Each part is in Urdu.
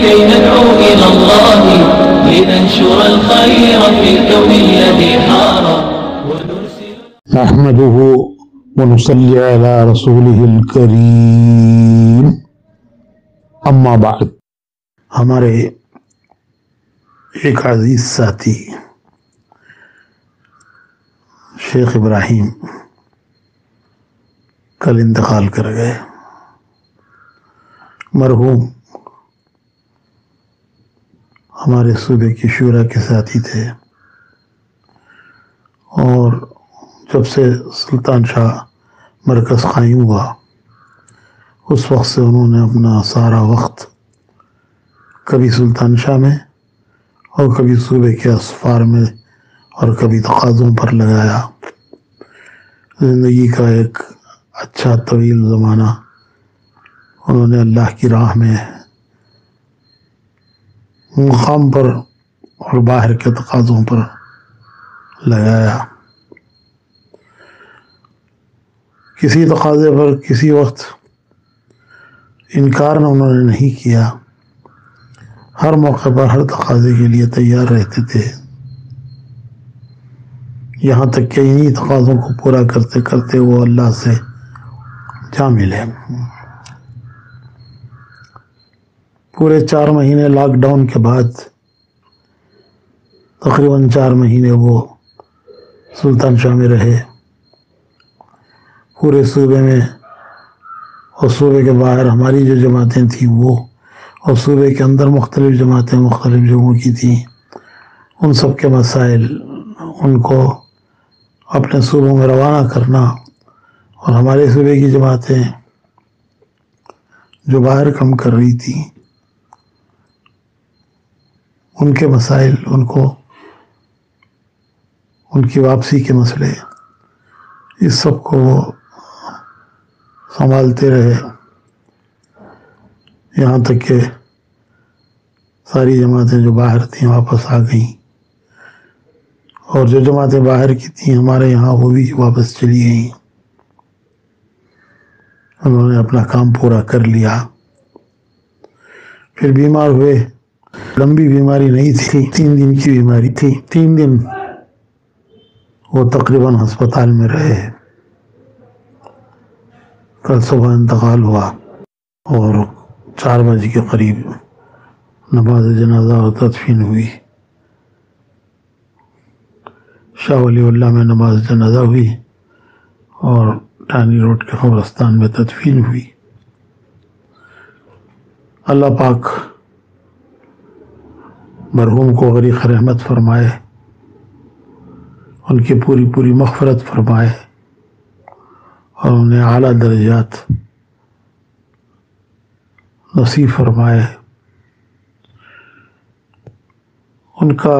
كي ندعو إلى الله لننشر الخير في الكون الذي حار ونرسل. نحمده ونصلي على رسوله الكريم اما بعد. ہمارے ایک عزیز ساتھی شیخ ابراہیم کل انتقال کر گئے. مرحوم ہمارے صوبے کی شورا کے ساتھی تھے اور جب سے سلطان شاہ مرکز قائم ہوا اس وقت سے انہوں نے اپنا سارا وقت کبھی سلطان شاہ میں اور کبھی صوبے کے اسفار میں اور کبھی تقاضوں پر لگایا. زندگی کا ایک اچھا طویل زمانہ انہوں نے اللہ کی راہ میں مقام پر اور باہر کے تقاضوں پر لگایا. کسی تقاضے پر کسی وقت انکار انہوں نے نہیں کیا. ہر موقع پر ہر تقاضے کے لیے تیار رہتے تھے، یہاں تک کہ انہی تقاضوں کو پورا کرتے کرتے وہ اللہ سے جا ملے. پورے 4 مہینے لاک ڈاؤن کے بعد تقریباً 4 مہینے وہ سلطان شاہ میں رہے. پورے صوبے میں اور صوبے کے باہر ہماری جو جماعتیں تھیں وہ اور صوبے کے اندر مختلف جماعتیں مختلف جگہوں کی تھیں، ان سب کے مسائل ان کو اپنے صوبوں میں روانہ کرنا اور ہمارے صوبے کی جماعتیں جو باہر کم کر رہی تھیں ان کے مسائل ان کی واپسی کے مسئلے اس سب کو وہ سنبھالتے رہے، یہاں تک کہ ساری جماعتیں جو باہر تھیں واپس آ گئیں اور جو جماعتیں باہر کی تھیں ہمارے یہاں وہ بھی واپس چلی گئیں. انہوں نے اپنا کام پورا کر لیا. پھر بیمار ہوئے. لمبی بیماری نہیں تھی، 3 دن کی بیماری تھی. 3 دن وہ تقریباً ہسپتال میں رہے. کل صبح انتقال ہوا اور 4 بجے کے قریب نماز جنازہ اور تدفین ہوئی. شاہ ولی اللہ میں نماز جنازہ ہوئی اور ٹانی روڈ کے قبرستان میں تدفین ہوئی. اللہ پاک مرحوم کو غریق رحمت فرمائے، ان کی پوری مغفرت فرمائے اور انہیں اعلیٰ درجات نصیب فرمائے. ان کا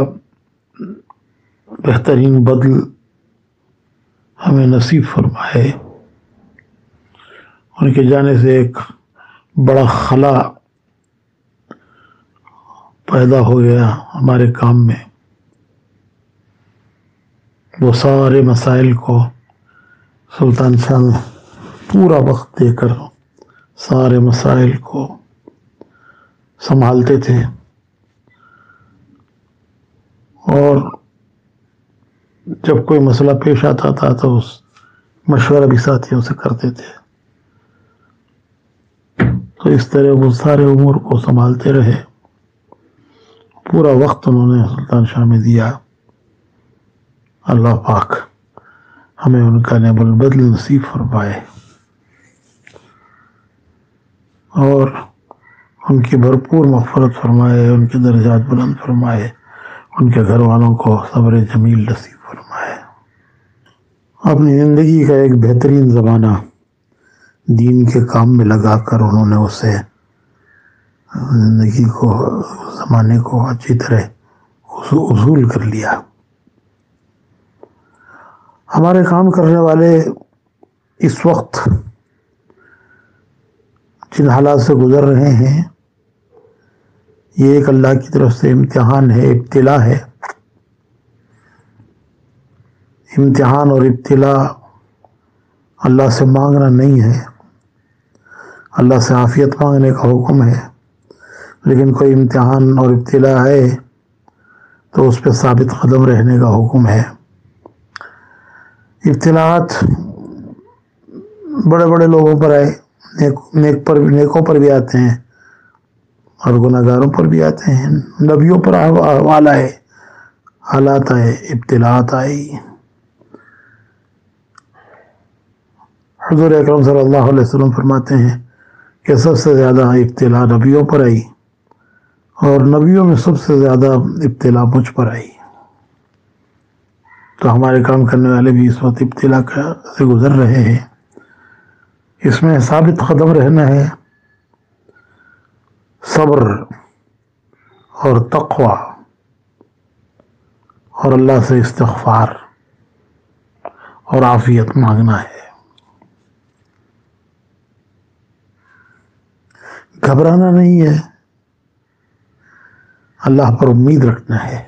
بہترین بدل ہمیں نصیب فرمائے. ان کے جانے سے ایک بڑا خلا پیدا ہو گیا ہمارے کام میں. وہ سارے مسائل کو سلطان شاہ میں پورا وقت دے کر سارے مسائل کو سنبھالتے تھے اور جب کوئی مسئلہ پیش آتا تھا تو اس مشورہ بھی ساتھیوں سے کرتے تھے. تو اس طرح وہ سارے امور کو سنبھالتے رہے. پورا وقت انہوں نے سلطان شاہ میں دیا. اللہ پاک ہمیں ان کا نعم البدل نصیب فرمائے اور ان کی بھرپور مغفرت فرمائے، ان کے درجات بلند فرمائے، ان کے گھر والوں کو صبر جمیل نصیب فرمائے. اپنی زندگی کا ایک بہترین زمانہ دین کے کام میں لگا کر انہوں نے اسے زندگی کو زمانے کو اچھی طرح اصول کر لیا. ہمارے کام کرنے والے اس وقت جن حالات سے گزر رہے ہیں یہ ایک اللہ کی طرف سے امتحان ہے، ابتلا ہے. امتحان اور ابتلا اللہ سے مانگنا نہیں ہے، اللہ سے عافیت مانگنے کا حکم ہے. لیکن کوئی امتحان اور ابتلا ہے تو اس پہ ثابت قدم رہنے کا حکم ہے۔ ابتلاات بڑے بڑے لوگوں پر آئے، نیکوں پر بھی آتے ہیں اور گناہگاروں پر بھی آتے ہیں، نبیوں پر احوال آئے، حالات آئے، ابتلاات آئی۔ حضور اکرم صلی اللہ علیہ وسلم فرماتے ہیں کہ سب سے زیادہ ابتلا نبیوں پر آئی اور نبیوں میں سب سے زیادہ ابتلا مجھ پر آئی۔ تو ہمارے کام کرنے والے بھی اس وقت ابتلا سے گزر رہے ہیں، اس میں ثابت قدم رہنا ہے، صبر اور تقوی اور اللہ سے استغفار اور عافیت مانگنا ہے، گھبرانا نہیں ہے، اللہ پر امید رکھنا ہے،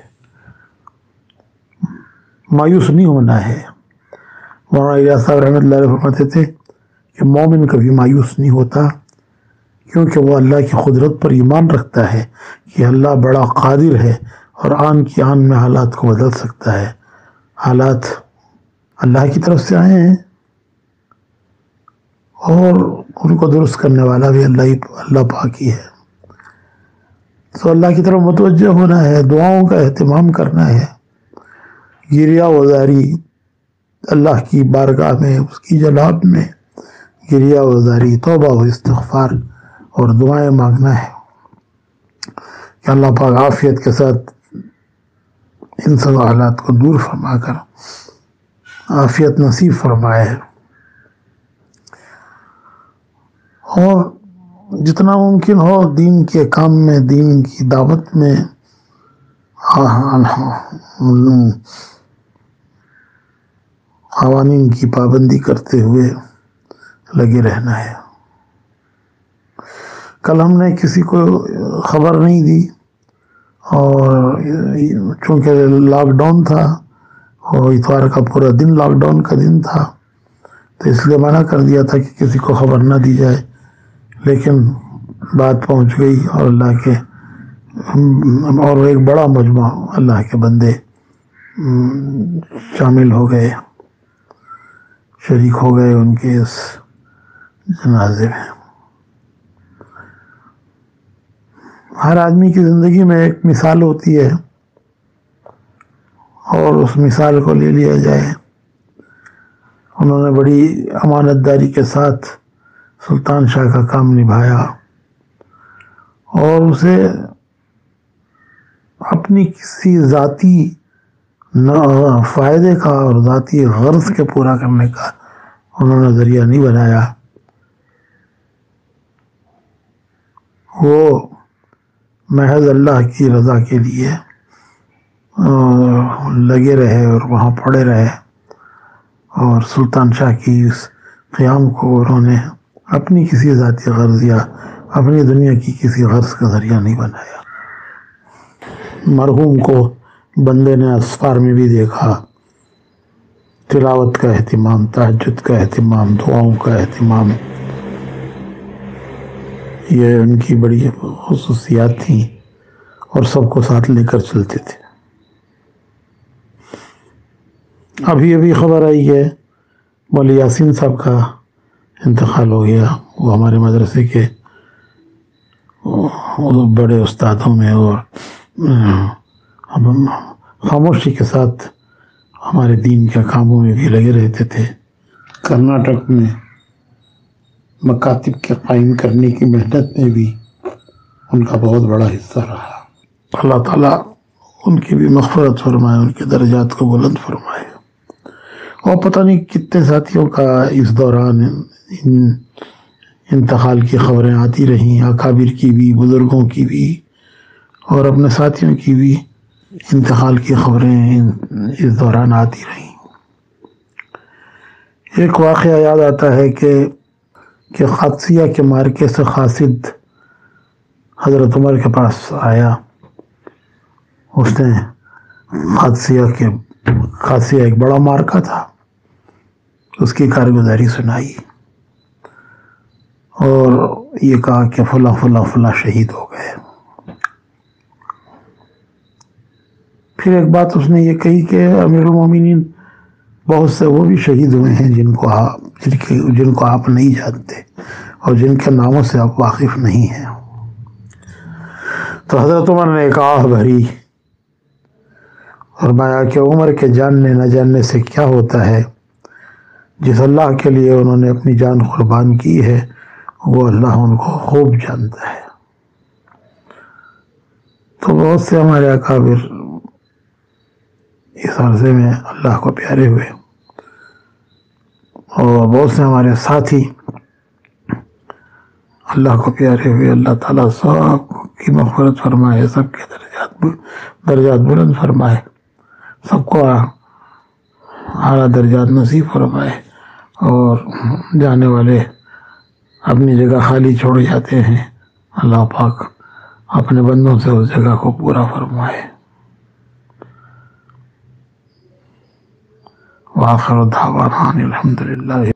مایوس نہیں ہونا ہے۔ مولانا الیاس صاحب رحمۃ اللہ علیہ فرماتے تھے کہ مومن کبھی مایوس نہیں ہوتا، کیونکہ وہ اللہ کی قدرت پر ایمان رکھتا ہے کہ اللہ بڑا قادر ہے اور آن کی آن میں حالات کو بدل سکتا ہے۔ حالات اللہ کی طرف سے آئے ہیں اور ان کو درست کرنے والا بھی اللہ پاک ہی ہے۔ تو اللہ کی طرف متوجہ ہونا ہے، دعاؤں کا اہتمام کرنا ہے، گریہ وزاری اللہ کی بارگاہ میں، اس کی جناب میں گریہ وزاری، توبہ و استغفار اور دعائیں مانگنا ہے کہ اللہ پاک عافیت کے ساتھ ان سب حالات کو دور فرما کر عافیت نصیب فرمائے، اور جتنا ممکن ہو دین کے کام میں، دین کی دعوت میں قوانین کی پابندی کرتے ہوئے لگے رہنا ہے۔ کل ہم نے کسی کو خبر نہیں دی، اور چونکہ لاک ڈاؤن تھا اور اتوار کا پورا دن لاک ڈاؤن کا دن تھا، تو اس لیے منع کر دیا تھا کہ کسی کو خبر نہ دی جائے، لیکن بات پہنچ گئی اور اللہ کے اور ایک بڑا مجمع اللہ کے بندے شامل ہو گئے، شریک ہو گئے ان کے اس جنازے میں۔ ہر آدمی کی زندگی میں ایک مثال ہوتی ہے اور اس مثال کو لے لیا جائے۔ انہوں نے بڑی امانت داری کے ساتھ سلطان شاہ کا کام نبھایا اور اسے اپنی کسی ذاتی فائدے کا اور ذاتی غرض کے پورا کرنے کا انہوں نے ذریعہ نہیں بنایا۔ وہ محض اللہ کی رضا کے لیے لگے رہے اور وہاں پڑے رہے، اور سلطان شاہ کی اس قیام کو انہوں نے اپنی کسی ذاتی غرض یا اپنی دنیا کی کسی غرض کا ذریعہ نہیں بنایا۔ مرحوم کو بندے نے اسفار میں بھی دیکھا، تلاوت کا اہتمام، تہجد کا اہتمام، دعاؤں کا اہتمام، یہ ان کی بڑی خصوصیات تھیں اور سب کو ساتھ لے کر چلتے تھے۔ ابھی خبر آئی ہے مولوی یاسین صاحب کا انتقال ہو گیا۔ وہ ہمارے مدرسے کے بڑے استادوں میں اور خاموشی کے ساتھ ہمارے دین کے کاموں میں بھی لگے رہتے تھے۔ کرناٹک میں مکاتب کے قائم کرنے کی محنت میں بھی ان کا بہت بڑا حصہ رہا۔ اللہ تعالیٰ ان کی بھی مغفرت فرمائے، ان کے درجات کو بلند فرمائے۔ اور پتہ نہیں کتنے ساتھیوں کا اس دوران انتقال کی خبریں آتی رہیں، اکابر کی بھی، بزرگوں کی بھی، اور اپنے ساتھیوں کی بھی انتقال کی خبریں اس دوران آتی رہیں۔ ایک واقعہ یاد آتا ہے کہ قادسیہ کے مارکے سے قاصد حضرت عمر کے پاس آیا۔ اس نے قادسیہ ایک بڑا مارکہ تھا، اس کی کارگزاری سنائی اور یہ کہا کہ فلاں فلاں فلاں شہید ہو گئے۔ پھر ایک بات اس نے یہ کہی کہ امیر المومنین بہت سے وہ بھی شہید ہوئے ہیں جن کو آپ نہیں جانتے اور جن کے ناموں سے آپ واقف نہیں ہیں۔ تو حضرت عمر نے ایک آہ بھری، فرمایا کہ عمر کے جاننے نہ جاننے سے کیا ہوتا ہے، جس اللہ کے لیے انہوں نے اپنی جان قربان کی ہے وہ اللہ ان کو خوب جانتا ہے۔ تو بہت سے ہمارے اکابر اس عرصے میں اللہ کو پیارے ہوئے اور بہت سے ہمارے ساتھی اللہ کو پیارے ہوئے۔ اللہ تعالیٰ سب کی مغفرت فرمائے، سب کے درجات بلند فرمائے، سب کو اعلیٰ درجات نصیب فرمائے، اور جانے والے اپنی جگہ خالی چھوڑ جاتے ہیں، اللہ پاک اپنے بندوں سے اس جگہ کو پورا فرمائے۔ وآخر دعوانا الحمدللہ۔